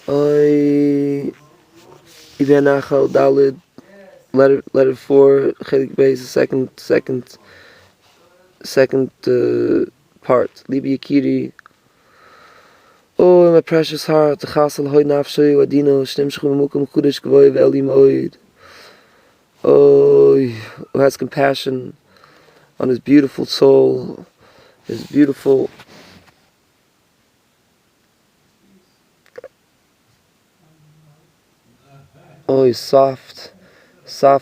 ibei hanachal dalid letter 4 chelik base second part. Libi Yakiri. Oh, my precious heart, the chasal hoi nafshoy wadino shnem shchum mukum kudish gvoy ve'elim oid. Oh, who has compassion on his beautiful soul, his beautiful his soft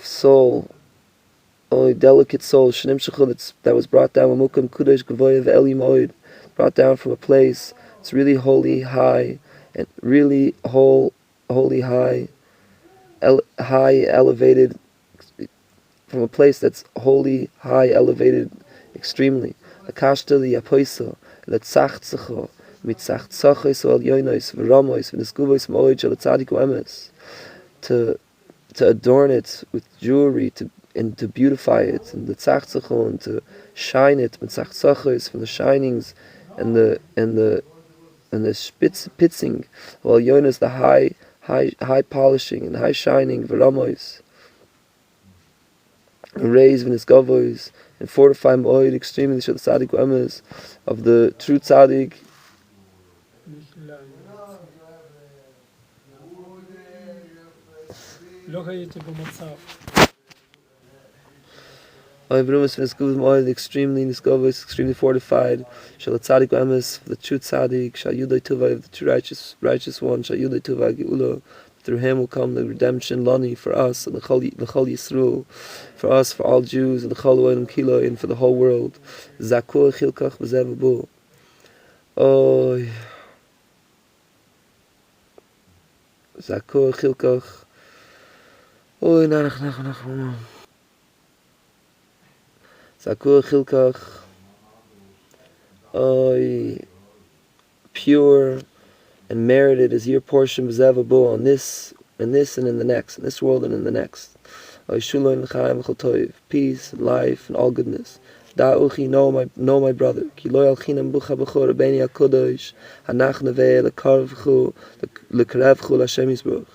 soul, delicate soul, that was brought down, brought down from a place. It's really holy, high, and really holy, high, elevated, from a place that's holy, high, elevated, extremely. Akashta li yapoisa, letzachzecho, mitzachtzochis al yoinois, v'ramois, v'neskuvois moed shel tzadiku emes. To adorn it with jewelry, and to beautify it, and the tzachzecho, and to shine it, mitzachtzochis, from the shinings, and the spitzing, while yoinois, the high polishing and high shining, v'ramois. Raise when his gavois and fortify moed extremely shel tzaddik emes, of the true tzaddik. Extremely fortified. Shel tzaddik emes, the true tzaddik, shal yudai tuvai, the true righteous one, shal yudai tuvai geula. Through him will come the redemption, lani, for us, and the holiest rule, for us, for all Jews, and the chalvai kilo, and for the whole world. Zakur chilkach b'zevabu. Oh, Zakur chilkach. Oh, nanach, nachman. Zakur chilkach. Oh, pure and merited is your portion bezh on this and in the next, in this world and in the next. Peace and life and all goodness. Da'uchi, know my brother. Ki lo yalchinam bucha b'chor rabbeini HaKodesh hanach lekarevchu l'Hashem Yisbuch.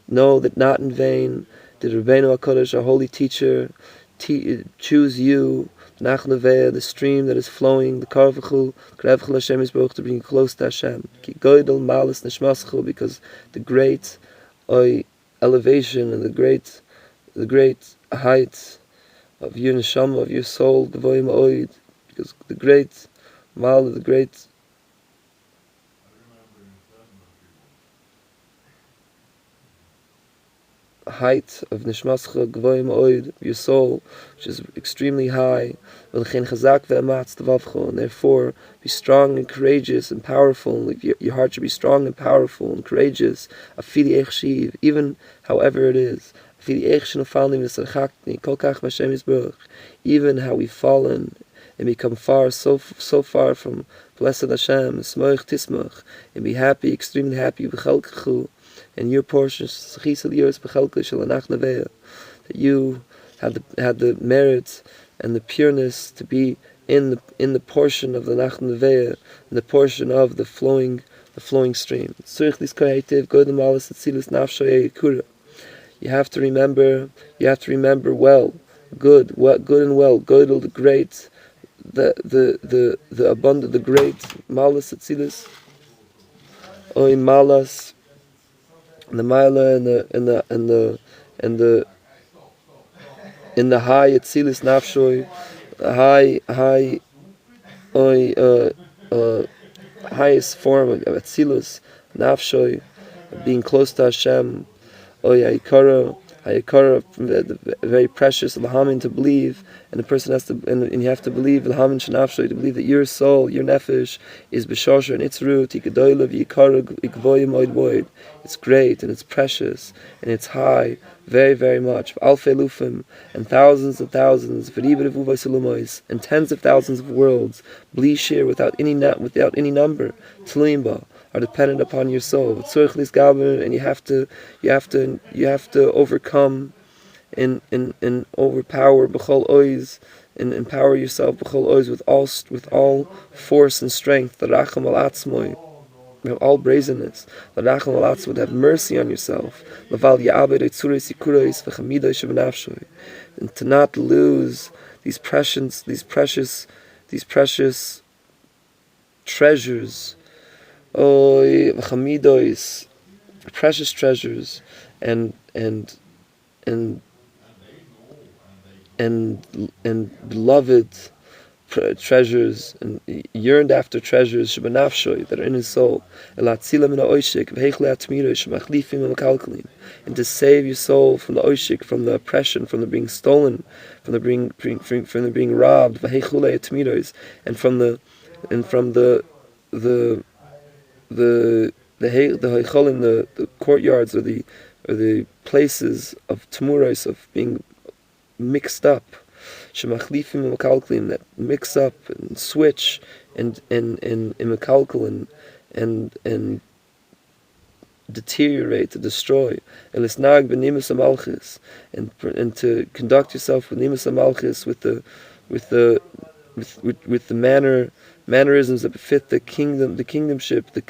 Know that not in vain did Rabbeinu HaKodesh, our holy teacher, choose you, nach, the stream that is flowing, the karevchu Hashem Yisbuch, to bring you close to Hashem. Ki goydel malis nishmaschu, because the great elevation and the great height of your neshama, of your soul, gvoy ma'oid, because the great mal, the great height of nishmascha, gvoy ma'oid, of your soul, which is extremely high, and therefore be strong and courageous and powerful. Your heart should be strong and powerful and courageous, even however it is. Even how we've fallen and become so far from blessed Hashem, and be happy, extremely happy, and your portion, that you had the merit and the pureness to be in the portion of the nachman, in the portion of the flowing stream. You have to remember well, good and well, Godel, the great, the abundant, the great malas atzilis, malas, the mila and the high atzilis nafshoy, highest form of atzilus nafshoy, being close to Hashem. Hayakara, very precious, Lahamin, to believe, and the person has to, and you have to believe, Lahamin Shanafshay, to believe that your soul, your nefesh, is b'shosher, and its root, it's great, and it's precious, and it's high, very, very much. Alfei lufim, and thousands, and tens of thousands of worlds, blishir, without any number, tlimba, are dependent upon your soul. And you have to overcome and overpower b'chol oiz, and empower yourself b'chol oiz with all force and strength. The racham al atzmoi, all brazenness. Would have mercy on yourself. And to not lose these precious treasures. Precious treasures and beloved treasures and yearned after treasures that are in his soul, and to save your soul from the oishik, from the oppression, from the being stolen, from the being robbed, and from the courtyards or the places of temuros, of being mixed up, that mix up and switch and deteriorate, to destroy, and to conduct yourself with nimus amalchus, with the mannerisms that befit the kingdomship, the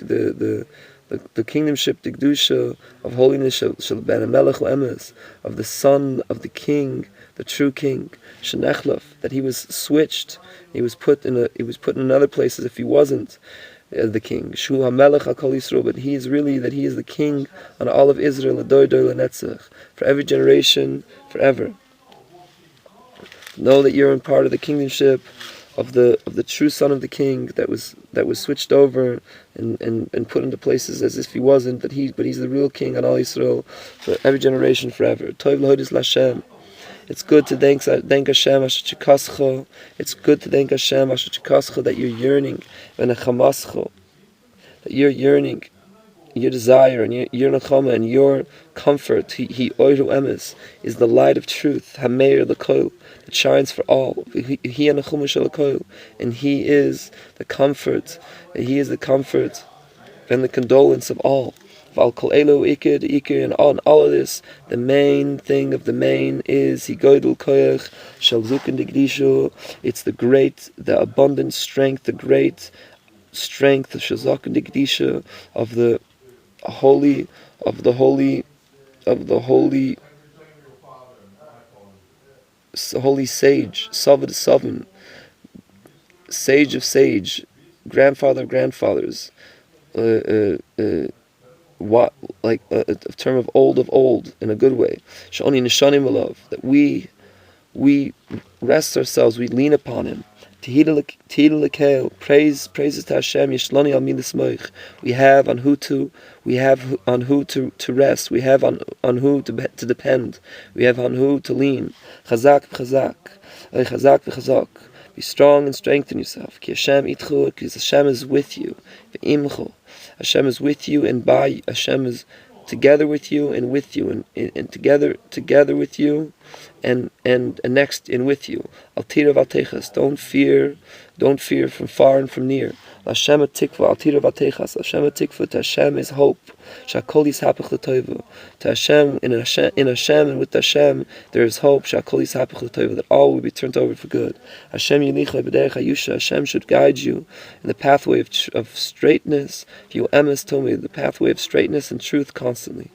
kingdomship, the kedusha of holiness, of the son of the king, the true king, that he was switched, he was put in another place as if he wasn't the king. But he is the king on all of Israel, for every generation, forever. Know that you're in part of the kingdomship of the true son of the king that was switched over and put into places as if he wasn't, but he's the real king on all Israel for every generation, forever. It's good to thank Hashem asher chikascha. It's good to thank Hashem asher chikascha, that you're yearning, that you're yearning, your desire and your nachma and your comfort. He oiru emes is the light of truth. Hameir l'koil, that shines for all. He hanachal shel l'koil, and he is the comfort. He is the comfort and the condolence of all. And on all of this, the main thing of the main is higoidul koyach shel zukin digdishu. It's the abundant strength, the great strength of shazakin digdisha, of the holy sage, Savad Savin, sage of sage, grandfather of grandfathers, a term of old in a good way. Shoni nishanim alav, that we rest ourselves, we lean upon him. Praises to Hashem. Yishlani al milas moich. We have on who to rest. We have on who to depend. We have on who to lean. Chazak v'chazak. Be strong and strengthen yourself. Ki Hashem itchu, because Hashem is with you. V'imchu. Hashem is with you, and by Hashem is together with you, and with you, and together with you, and next in with you. Al tira v'altechas. Don't fear from far and from near. Hashem atikva, al tira v'altechas. Hashem atikva, to Hashem is hope. Shakol yishapach l'toivu. To Hashem, in Hashem and with Hashem, there is hope. Shakol yishapach l'toivu, that all will be turned over for good. Hashem yinicha b'derech hayusha. Hashem should guide you in the pathway of straightness. You emes told me, the pathway of straightness and truth constantly.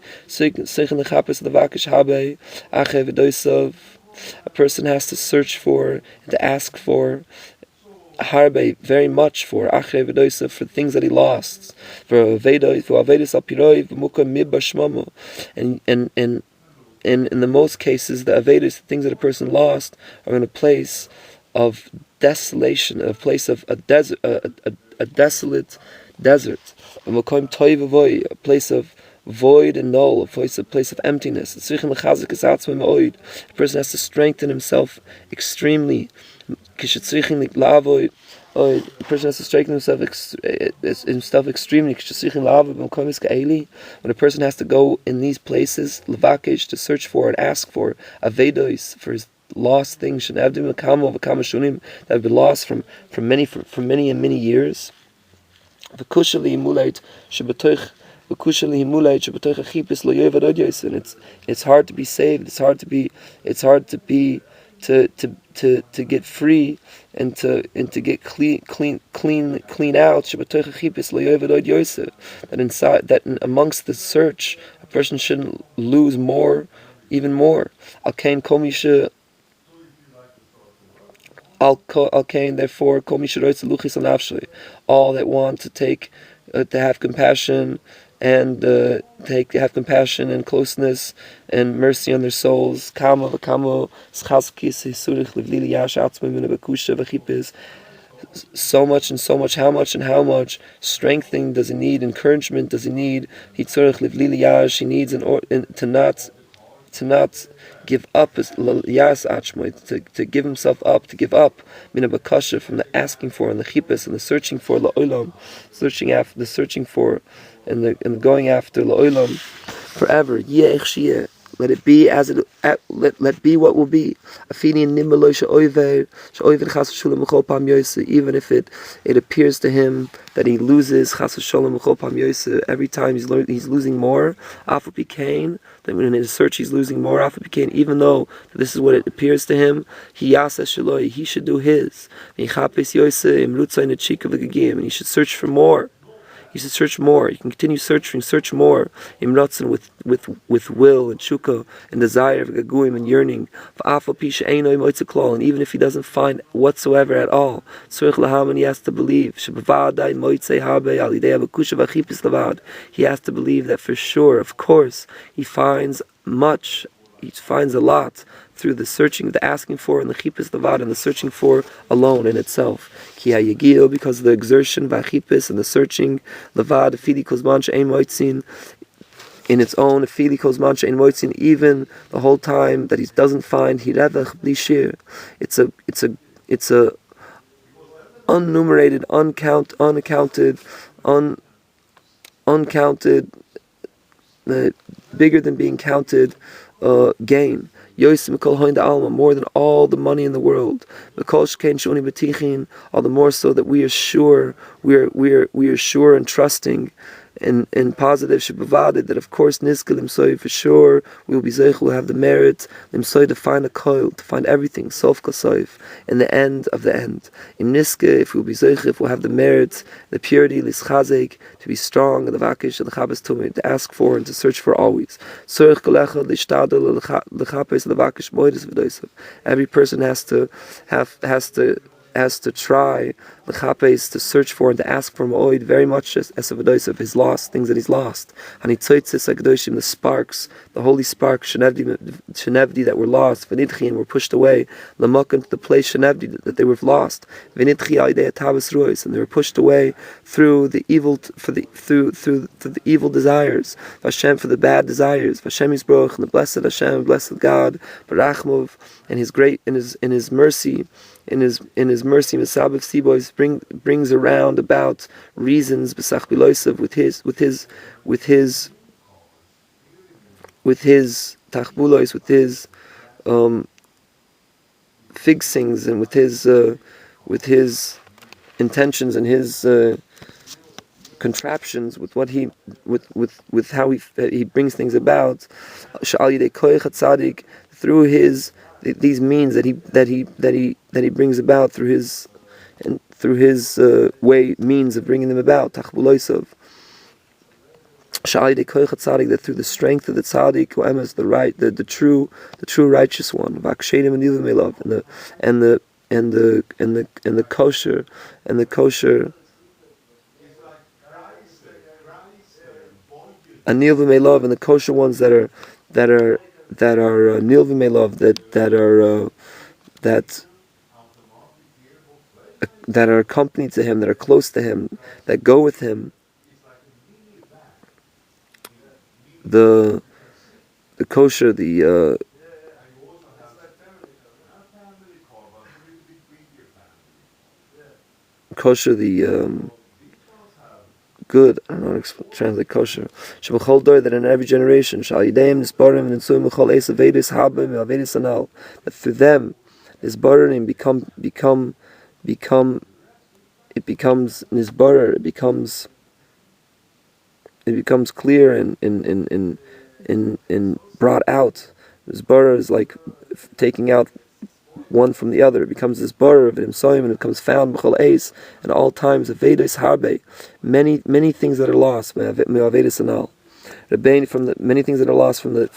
A person has to search for and to ask for halvai, very much for things that he lost, and in the most cases, the avedis, things that a person lost, are in a place of desolation, a place of a desert, a desolate desert, a place of void and null, a place of emptiness. A person has to strengthen himself extremely. A person has to strengthen himself extremely. When a person has to go in these places, to search for and ask for avedos, for his lost things, that have been lost from many and many years. And it's hard to be saved. It's hard to be to get free and to get clean out. That inside, that amongst the search, a person shouldn't lose more, even more. Therefore, all that want to take, to have compassion and have compassion and closeness and mercy on their souls. So much and so much, how much and how much strengthening does he need, encouragement does he need. He needs to not give up his to give himself up, to give up mina bakasha, from the asking for and the chippas and the searching for la'olam, searching for and the going after la'olam forever. Let it be as it let be what will be. Even if it appears to him that he loses every time he's losing more. That when in his search he's losing more. Even though this is what it appears to him, he should do his. And he should search for more. You should search more. You can continue search more. Imratzen with will and shuka and desire, gaguim and yearning. And even if he doesn't find whatsoever at all, he has to believe. He has to believe that for sure, of course, he finds much. He finds a lot through the searching, the asking for, and the chippas levad, and the searching for alone in itself. Because of the exertion, v'achippas, and the searching levad, in its own, even the whole time that he doesn't find hirevach blishir. It's a unnumerated, uncounted, bigger than being counted gain. More than all the money in the world. All the more so that we are sure, we are sure and trusting and positive that of course for sure we will be zeich, will have the merit to find a coil, to find everything in the end of the end. If we will be zeich, if we'll have the merit, the purity, to be strong, and the vakish and the chabas tumid, to ask for and to search for always. Every person has to try to search for and to ask for ma'oid, very much as a of his lost things that he's lost. The sparks, the holy sparks, shenevdi, that were lost, v'nidchi, and were pushed away, l'makan, to the place shenevdi, that they were lost, v'nidchi aidei tabas ruos, and they were pushed away through the evil, through the evil desires, Hashem, for the bad desires, Hashem Yisbroch, and the blessed Hashem, blessed God, barachmov, and his great, in his mercy, in his mercy, Mesabav Sibois brings around about reasons besach biloisav, with tachbulois, with his fixings, and with his intentions and his contraptions, with what he with how he brings things about. Through these means that he brings about through his way, means of bringing them about, tachbuloisav. That through the strength of the tzaddik, the true righteous one, and the kosher anil v'mei, and the kosher ones that are nil v'mei love, that are accompanied to him, that are close to him, that go with him. The kosher, the kosher, the good. I don't know how to translate kosher. That in every generation, that through them, this barim it becomes nisbarer, it becomes clear and brought out. Nisbarer is like taking out one from the other. It becomes this bar of himsoim, and it becomes found b'chol eis, and all times avedos harbe, many things that are lost me'avedos anal. Rebbein, from the many things that are lost from the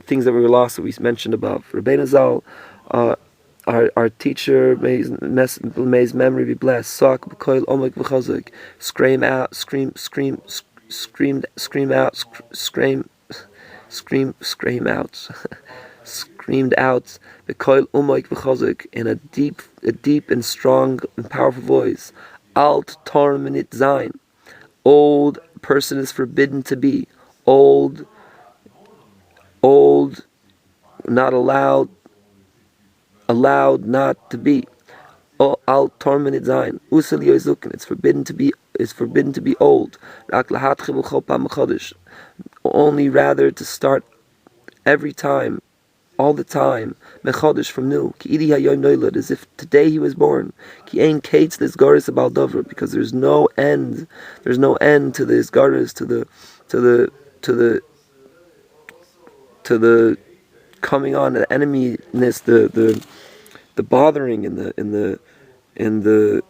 things that were lost that we mentioned above. Rebbein Zal, our teacher, may his memory be blessed. Sak b'koil omek v'chazuk, scream out, scream out, screamed out, b'koil omek v'chazuk, in a deep and strong and powerful voice. Alt torah minit zayin, old person is forbidden to be. Old, not allowed not to be. Al tormented zayin. Usal yoizukin. It's forbidden to be old. Only rather to start every time, all the time, mechadish, from new. As if today he was born. Ki ein kates this garis abal dover, because there's no end to this garis, to the coming on, the enemyness, the bothering, and the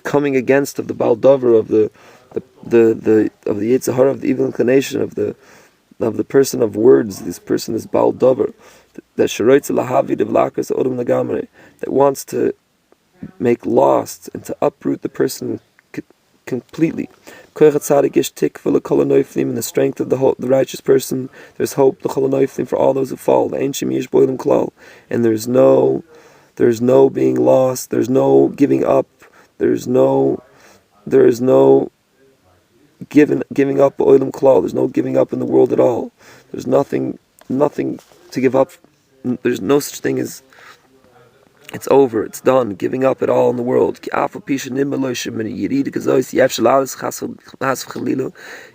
coming against of the baldover, of the Yetzer Hara, of the evil inclination of the person of words. This person is baldover, that wants to make lost and to uproot the person completely. In the strength of the righteous person, there's hope for all those who fall. And there's no being lost. There's no giving up. There's no giving up oilam klal. There's no giving up in the world at all. There's nothing to give up. There's no such thing as it's over, it's done, giving up it all in the world.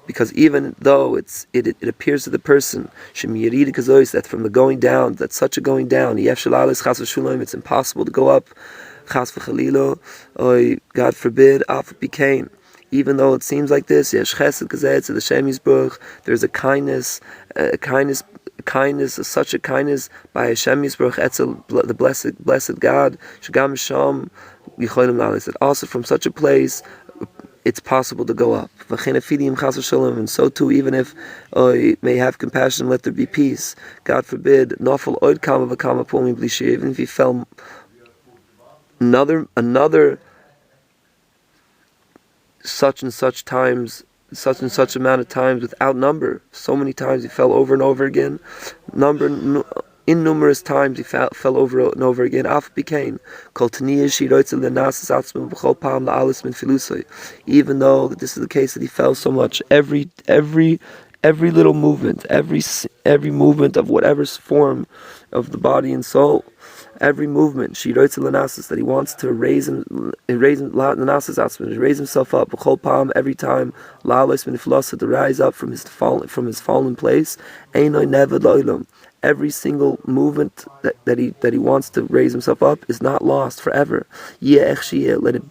Because even though it appears to the person that from the going down, that's such a going down, it's impossible to go up, God forbid, even though it seems like this, there's a kindness, such a kindness by Hashem Yisbarach Etzel, the blessed God, Shagam Sham Yicholim Lalis, that also from such a place it's possible to go up. And so too, even if may have compassion, let there be peace. God forbid, Nafal Oid Kama V'Kama Pomi Blishir, even if he fell another such and such amount of times without number. So many times he fell over and over again. Innumerous times he fell over and over again. Even though this is the case that he fell so much, every little movement, every movement of whatever form of the body and soul, every movement, that he wants to raise himself up, every time, to rise up from his fallen place, every single movement that he wants to raise himself up is not lost forever. Let it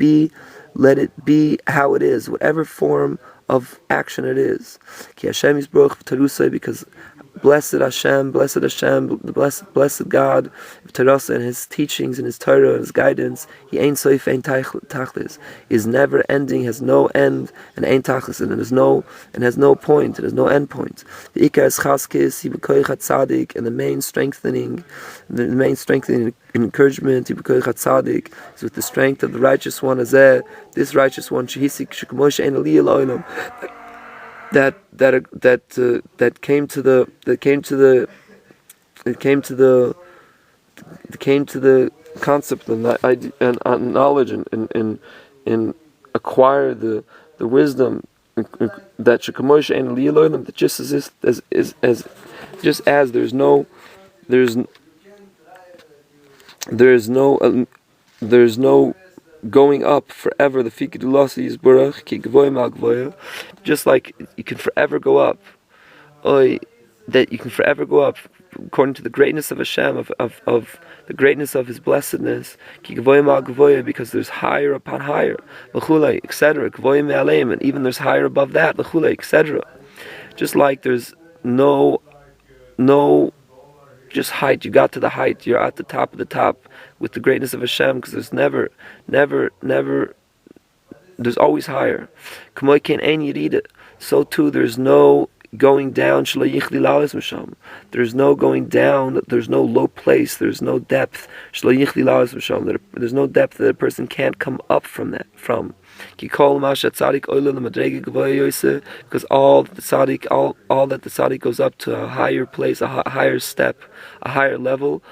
be how it is, whatever form of action it is. Because blessed Hashem, the blessed God, Torah and His teachings and His Torah and His guidance, He ain't soif, ain't tachlis, is never ending, has no end, and ain't tachlis, and has no point, and has no end point. The ikar is chaskis, he b'koich hatzadik, and the main strengthening encouragement, he b'koich hatzadik, is with the strength of the righteous one, this righteous one, shehisik shekmosh ein aliyah la'olam, that came to the concept and knowledge and acquire the wisdom that shekamosh ein aliyah la'olam, that just as there's no going up forever, the fikidulasi is burach ki gvoy mal gvoya, just like you can forever go up, that you can forever go up according to the greatness of Hashem, of the greatness of His blessedness, ki gvoy mal gvoya, because there's higher upon higher, l'chulei, etc. Gvoy me'aleim, and even there's higher above that, l'chulei, etc. Just like there's no just height. You got to the height. You're at the top of the top with the greatness of Hashem, because there's never, there's always higher. So too, there's no going down. There's no going down. There's no low place. There's no depth. There's no depth that a person can't come up from that. Because all that the tzaddik goes up to a higher place, a higher step, a higher level.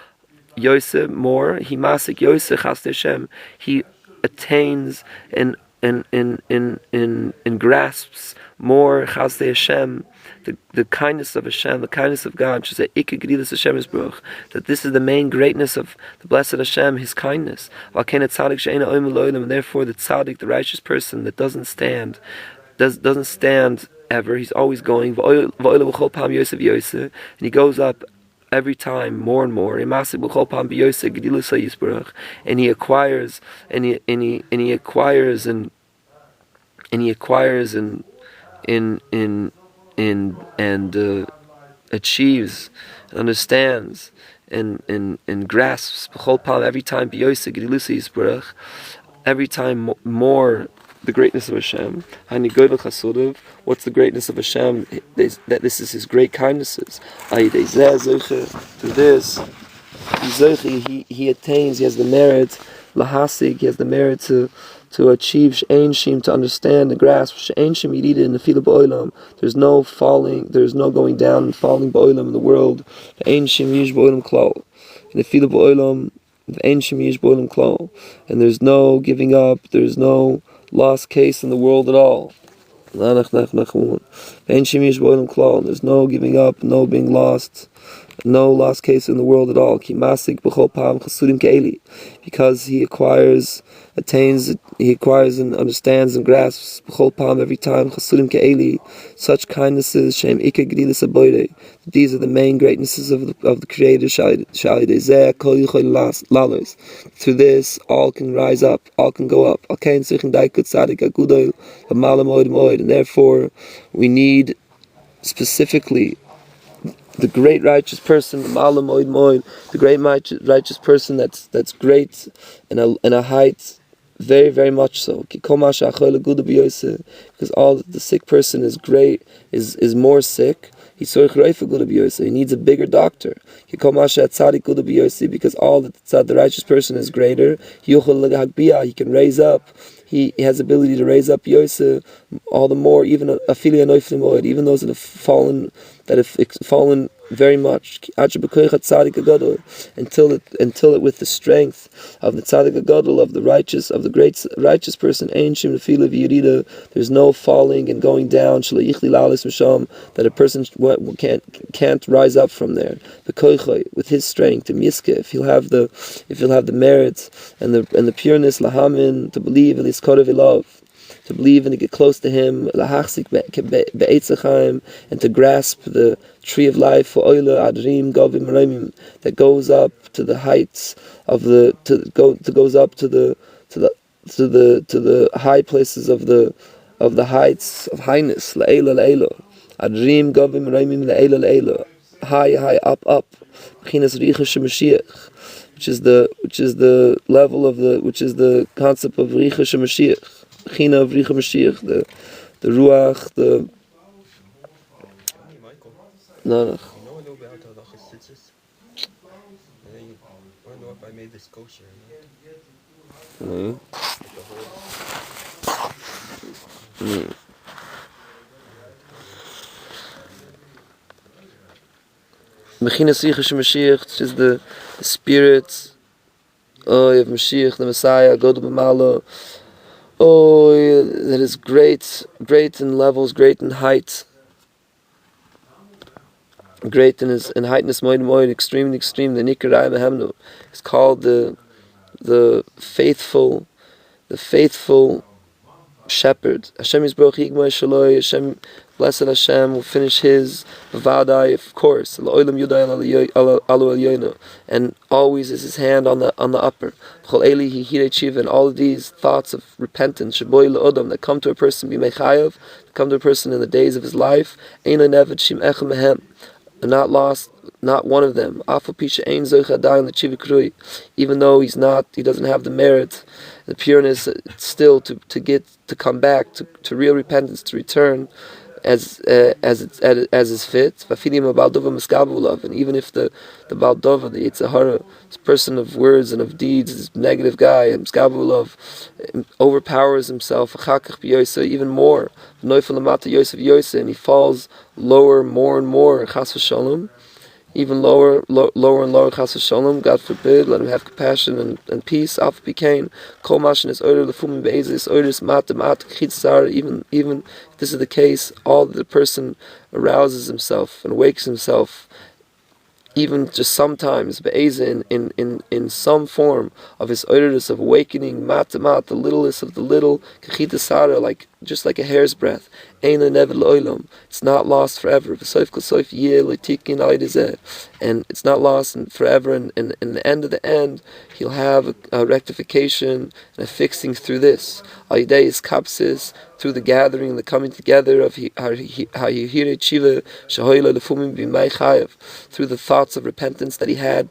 Yosef more. He masik Yosef chas Hashem. He attains and grasps more chas Hashem, the kindness of Hashem, the kindness of God. That this is the main greatness of the blessed Hashem, His kindness. And therefore, the tzaddik, the righteous person that doesn't stand ever. He's always going. And he goes up every time more and more. And he acquires and achieves, understands, and grasps every time every time more the greatness of Hashem. What's the greatness of Hashem? That this is His great kindnesses. Through this, he attains. He has the merit. Lahasig. He has the merit to achieve she'ein shim, to understand and grasp she'ein shim yirida in the field of ba'olam. There's no falling. There's no going down and falling ba'olam in the world. She'ein shim yish ba'olam klal. In the field of ba'olam, she'ein shim yish ba'olam klal. And there's no giving up. There's no lost case in the world at all. Nanach, nachman. She'ein shim yish ba'olam klal. There's no giving up. No being lost. No lost case in the world at all. Because he acquires, attains, he acquires and understands and grasps every time such kindnesses. These are the main greatnesses of the Creator. Through this, all can rise up, all can go up. And therefore, we need specifically the great righteous person, the great righteous person that's great in a height, very, very much so. Because all the sick person is great, is more sick. He needs a bigger doctor. Because all the righteous person is greater, he can raise up. He has ability to raise up Yosef all the more, even those that have fallen very much, until it with the strength of the tzaddik gadol, of the righteous, of the great righteous person, there's no falling and going down that a person can't rise up from there. With his strength, if he'll have the merits and the pureness, lahamin, to believe in his love, to believe and to get close to Him, and to grasp the tree of life, that goes up to the heights of goes up to the high places of the heights of highness, high up, which is the level of which is the concept of Richa Mashiach. China of Richa Mashiach, the Ruach, the nanach. You know a little bit how the halachas sits. I don't know if I made this kosher or not. Mechinas Richa Mashiach, which is the spirit of Mashiach, the Messiah, God of Mamala. That is great in levels, great in height, great in heightness, meuman, extreme. The Nikrai Mehemnu is called the faithful shepherd. Hashem is Baruch Yigmai Shaloi. Hashem, blessed Hashem, will finish His Vavadai, of course. And always is His hand on the upper. And all of these thoughts of repentance that come to a person, that come to a person in the days of his life, and not lost, not one of them. Even though he doesn't have the merit, the pureness still to come back to real repentance, to return as is fit. And even if the Baldova, the Yitzhahara, this person of words and of deeds, this negative guy, overpowers himself even more, and he falls lower more and more, chas v'shalom, even lower and lower, chas v'shalom, God forbid, let him have compassion and peace. Af bikain, kol mashin is order lefumim be'ezis, orders mat chitzar. Even if this is the case, all that the person arouses himself and wakes himself, even just sometimes, be'ezin, in some form of his oirdus of awakening, mat, the littlest of the little, kechita sara, just like a hair's breadth. Ein le'nevet le'olam. It's not lost forever. V'soif k'soif yeh le'tikin alidizeh. And it's not lost forever. And in the end of the end, he'll have a rectification and a fixing through this. Alidei is kapsis, through the gathering, the coming together of ha'yihire tshiva shahoyle lefumim b'mei chayev, through the thoughts of repentance that he had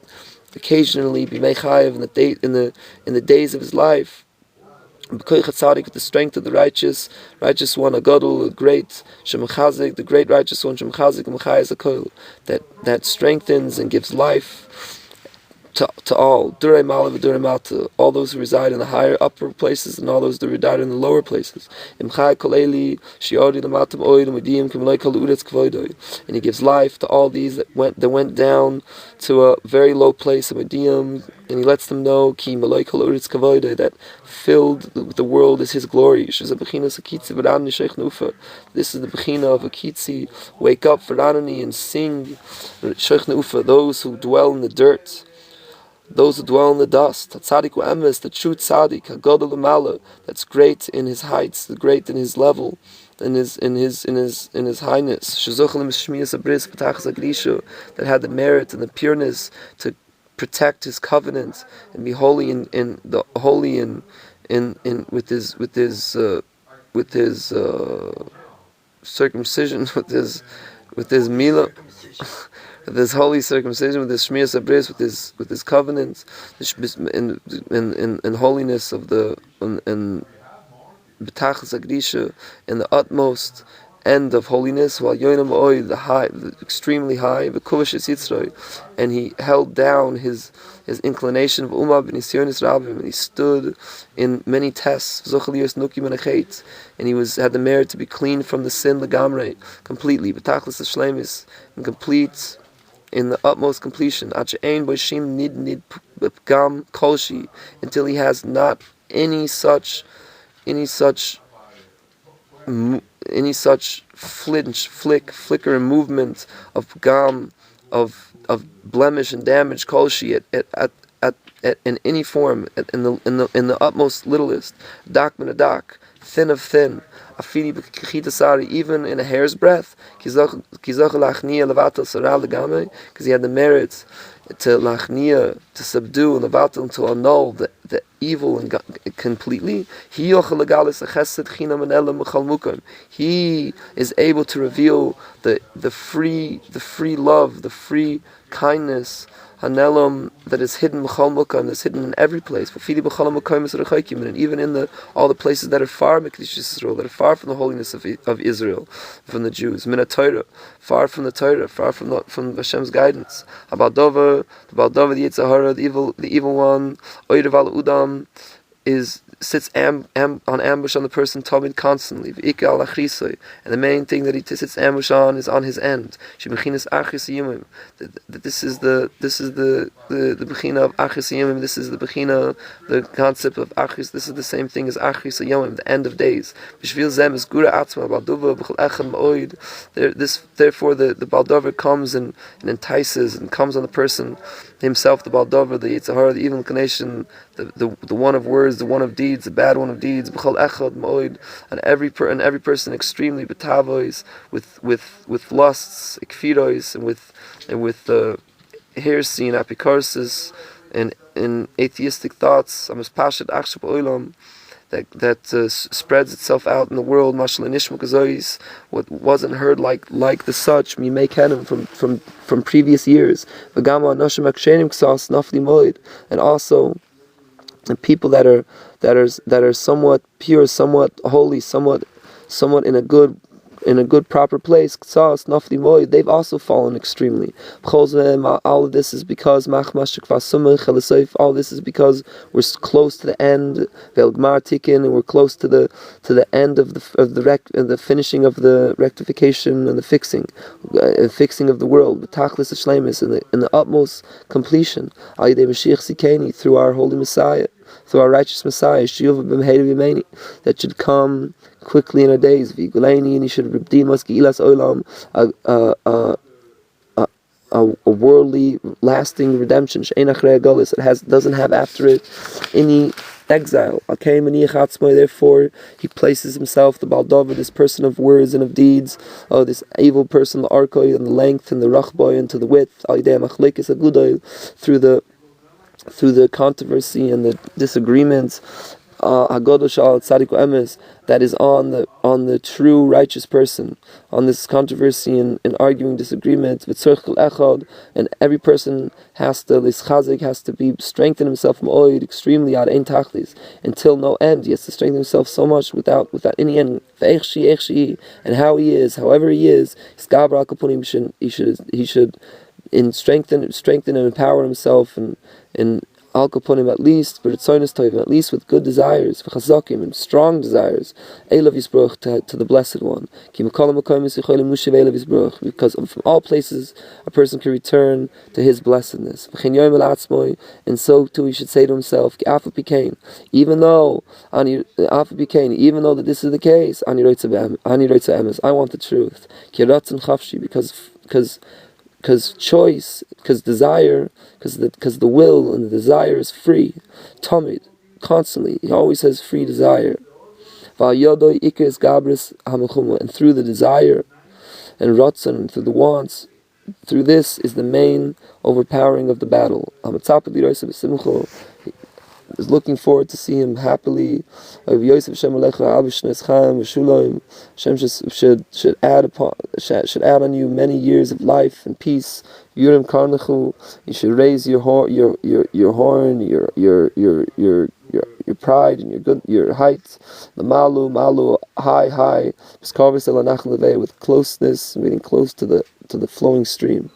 occasionally b'mei chayev in the days of his life. With the strength of the righteous one, a gadol, a great shemachazik, the great righteous one, shemachazik m'chayes a koil, that strengthens and gives life to all, durei malav, durei mata, all those who reside in the higher upper places and all those that reside in the lower places. And he gives life to all these that went down to a very low place, a medium, and he lets them know that filled the world is his glory. This is the bechina of a kitzi. Wake up, Veranani, and sing those who dwell in the dirt, those who dwell in the dust. Tzaddik emes, the true tzaddik, hagadol l'mala, that's great in his heights, great in his level, in his highness. That had the merit and the pureness to protect his covenant and be holy in with his circumcision, with his mila. With his holy circumcision, with his shmiyas abris, with his covenants, and holiness of the and betachas agdisha, in the utmost end of holiness, while yoinam oy, the extremely high, the kuvash yitzroy, and he held down his inclination of umab and nisyonis rabim, and he stood in many tests, zochalios nukim and he had the merit to be clean from the sin legamre, completely, betachas shlemis, and complete, in the utmost completion, until he has not any such flicker and movement of pgam, of blemish and damage, kolshi at in any form, in the utmost littlest, nachman a dak, thin of thin, even in a hair's breadth, because he had the merits to lachnia, to subdue and levatel, to annul the evil and completely. He is able to reveal the free love, the free kindness, hanelam, that is hidden b'chol mukam, that's hidden in every place. And even in all the places that are far Israel, that are far from the holiness of Israel, from the Jews, min torah, far from the Torah, far from Hashem's guidance. The Baldova, the Yitzhahara, the evil one, oireval udam, sits on ambush on the person tamid constantly. And the main thing that he sits ambush on is on his end. That this is the bechina of achis yomim. This is the bechina, the concept of achis. This is the same thing as achis yomim, the end of days. Therefore, the Baldover comes and entices and comes on the person himself, the Baldover, the Yitzhahara, the evil inclination, the one of words, the one of deeds, the bad one of deeds, and every person extremely betavois, with lusts, ikfirois, and with heresy and apikarsis, and in atheistic thoughts, spreads itself out in the world. What wasn't heard like the such from previous years. And also the people that are somewhat pure, somewhat holy, somewhat in a good proper place, they've also fallen extremely. All of this is because all this is because we're close to the end, and we're close to the end of the finishing of the rectification and the fixing of the world, in the utmost completion, through our holy Messiah, through our righteous Messiah, that should come quickly in our days. And he should redeem us, a worldly, lasting redemption. It doesn't have after it any exile. Therefore, he places himself, the Baldover, this person of words and of deeds, this able person, the arkoi, and the length and the rachboy and to the width, through the controversy and the disagreements, that is on the true righteous person, on this controversy and arguing disagreements, and every person has to be strengthen himself extremely until no end. He has to strengthen himself so much without any end. And how he is, however he is, he should strengthen and empower himself in Al Kaponim at least with good desires, and strong desires, to the Blessed One. Because from all places a person can return to his blessedness. And so too he should say to himself, even though that this is the case, I want the truth. Because choice, because desire, because the will and the desire is free. Tamid, constantly, he always has free desire. And through the desire and ratzon, through the wants, through this is the main overpowering of the battle. Is looking forward to see him happily. Hashem should add on you many years of life and peace. You should raise your horn, your pride and your height. The malu high, with closeness, meaning close to the flowing stream.